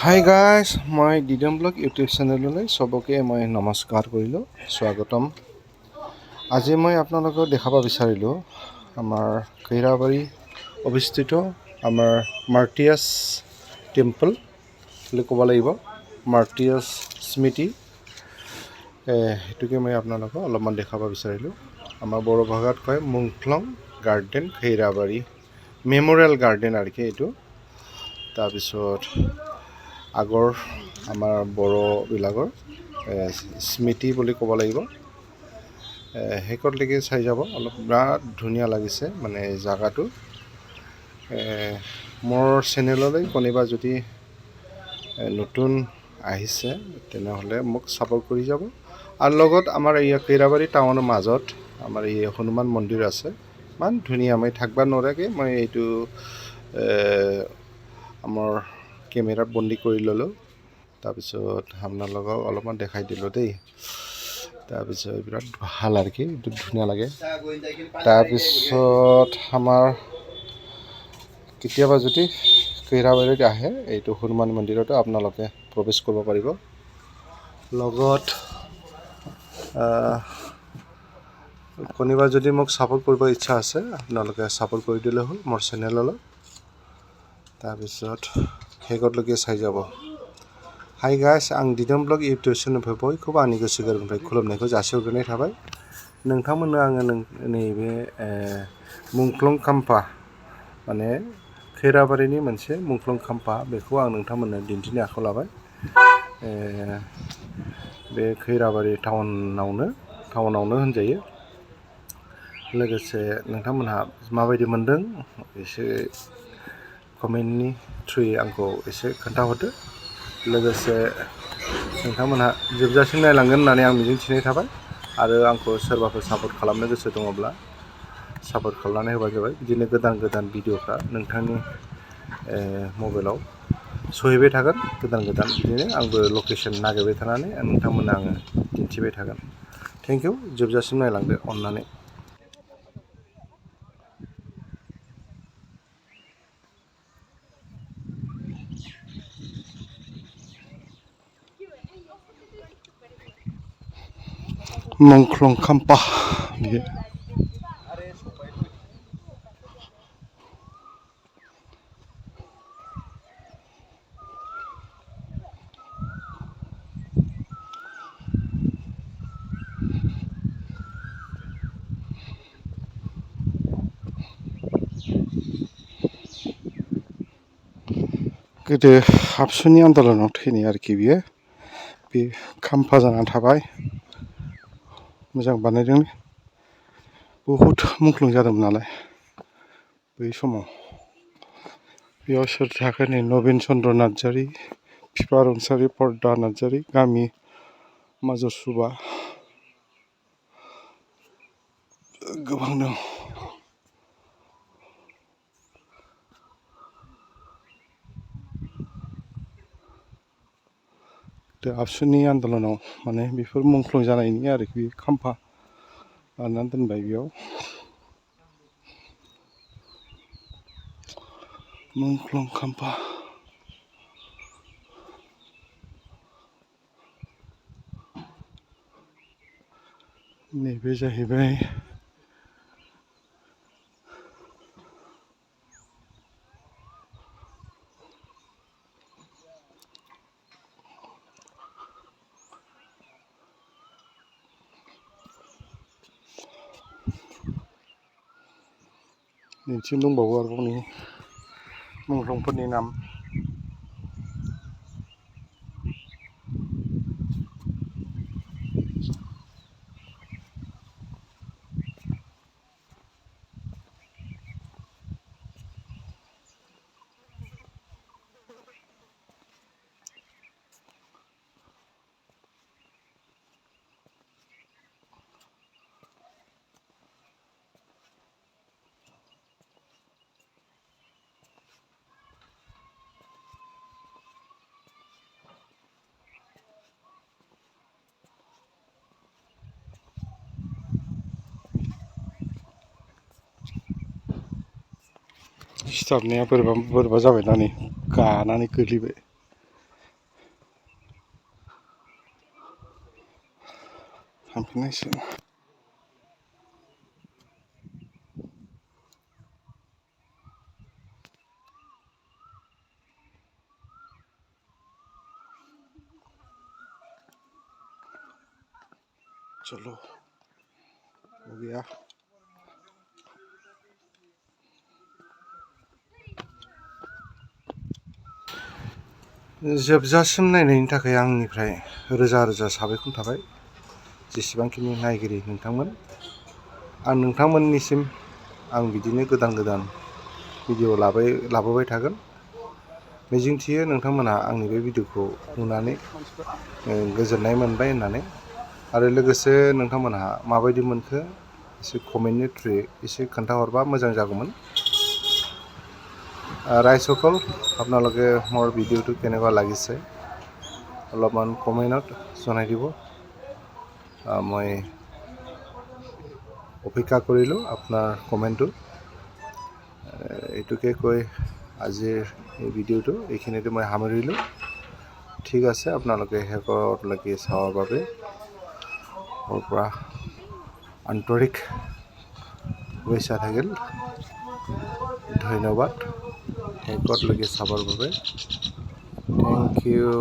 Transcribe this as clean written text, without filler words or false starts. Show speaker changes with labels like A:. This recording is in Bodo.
A: হাই গাইজ, মই দিদম ব্লগ ইউটিউব চেনেললৈ চবকে মই নমস্কাৰ কৰিলোঁ, স্বাগতম। আজি মই আপোনালোকক দেখাব বিচাৰিলোঁ আমাৰ কৈৰাবাৰী অৱস্থিত আমাৰ মাৰ্টিয়াছ টেম্পল বুলি ক'ব লাগিব, মাৰ্টিয়াছ স্মৃতি। সেইটোকে মই আপোনালোকক অলপমান দেখাব বিচাৰিলোঁ। আমাৰ বড়ো ভাষাত কয় মুংথলং গাৰ্ডেন কৈৰাবাৰী মেম'ৰিয়েল গাৰ্ডেন আৰু কি এইটো। তাৰপিছত আগৰ আমাৰ বড়োবিলাকৰ স্মৃতি বুলি ক'ব লাগিব। শেষলৈকে চাই যাব, অলপ বিৰাট ধুনীয়া লাগিছে মানে জেগাটো। মোৰ চেনেললৈ কোনোবা যদি নতুন আহিছে তেনেহ'লে মোক ছাপোৰ্ট কৰি যাব। আৰু লগত আমাৰ এই কৈৰাবাৰী টাউনৰ মাজত আমাৰ এই হনুমান মন্দিৰ আছে, ইমান ধুনীয়া। মই থাকিব নোৱাৰাকৈ মই এইটো আমাৰ কেমেৰাত বন্দী কৰি ল'লোঁ। তাৰপিছত আপোনালোকক অলপমান দেখাই দিলোঁ দেই। তাৰপিছত বিৰাট ভাল আৰু কি, এইটো ধুনীয়া লাগে। তাৰপিছত আমাৰ কেতিয়াবা যদি কৈৰাবাৰীত আহে এইটো হনুমান মন্দিৰতো আপোনালোকে প্ৰৱেশ কৰিব পাৰিব। লগত কোনোবা যদি মোক ছাপোৰ্ট কৰিব ইচ্ছা আছে আপোনালোকে ছাপোৰ্ট কৰি দিলে হ'ল মোৰ চেনেললৈ। তাৰপিছত শেষলৈকে चाय जाबो। हाय गाइस, आं दिदम ब्लग इउटिउब चेनेलनिफ्राय बयखौबो आंनि गोसो गोरबोनिफ्राय खुलुमनायखौ जासिहरग्रोनाय थाबाय। नोंथांमोननो आङो नैबे मुंख्लं खाम्फा माने खैराबारिनि मोनसे मुंख्लं खाम्फा, बेखौ आं नोंथांमोननो दिन्थिनो आखायाव लाबाय। बे खैराबारि टाउनावनो होनजायो। लोगोसे नोंथांमोनहा माबायदि मोनदों एसे कमेन्टनि थ्रुयै आंखौ एसे खोन्थाहरदो। लोगोसे नोंथांमोनहा जोबजासिम नायलांगोन होननानै आं मिजिंथिनाय थाबाय। आरो आंखौ सोरबाफोर सापर्ट खालामनो गोसो दङब्ला सापर्ट खालामनानै होबानो जाबाय। बिदिनो गोदान गोदान भिडिअफ्रा नोंथांनि मबाइलाव सहैबाय थागोन। गोदान गोदान बिदिनो आंबो लकेसन नागिरबाय थानानै नोंथांमोननो आङो दिन्थिबाय थागोन। थेंक इउ, जोबजासिम नायलांदो अननानै। मुंख्लं खाम्फा बियो। गोदो आबसुनि आन्दलनाव थैनाय आरोखि बियो। बे खाम्फा जानानै थाबाय, मोजां बानायदों। बहुद मुंख्लं जादोंमोन नालाय बै समाव। बेयाव सोर थाखो नै नबिन चन्द्र नार्जारि, फिफा रुंसारि पर्दा नार्जारि, गामि माजरसुबा, गोबां दं। आबसुनि आन्दलनाव माने बेफोर मुंख्लं जानायनि आरोखि खाम्फा बानायनानै दोनबाय बेयाव। मुंख्लं खाम्फा। नैबे जाहैबाय नैथिं दंबावो आरोबाव नै मुंख्लंफोरनि नाम। सिथाबनाया बोरैबा जाबाय ना नै गानानै गोलैबाय। थांफिननायसै चलो हो गया जोबजासिम नायनायनि थाखाय आंनिफ्राय रोजा रोजा साबायखर थाबाय जेसेबांखिनि नायगिरि नोंथांमोन आं नोंथांमोननिसिम आं बिदिनो गोदान गोदान भिडिअ लाबोबाय थागोन मिजिंथियो नोंथांमोनहा आंनि बे भिडिअखौ नुनानै गोजोननाय मोनबाय होननानै आरो लोगोसे नोंथांमोनहा माबायदि मोनखो एसे कमेन्टनि थ्रुयै एसे खोन्थाहरबा मोजां जागौमोन ৰাইজসকল আপোনালোকে মোৰ ভিডিঅ'টো কেনেকুৱা লাগিছে অলপমান কমেণ্টত জনাই দিব মই অপেক্ষা কৰিলোঁ আপোনাৰ কমেণ্টটো এইটোকে কৈ আজিৰ এই ভিডিঅ'টো এইখিনিতে মই সামৰিলোঁ ঠিক আছে আপোনালোকে শেষলৈকে চাৱাৰ বাবে মোৰ পৰা আন্তৰিক শুভেচ্ছা থাকিল ধন্যবাদ শেষলৈকে চাবৰ বাবে থেংক ইউ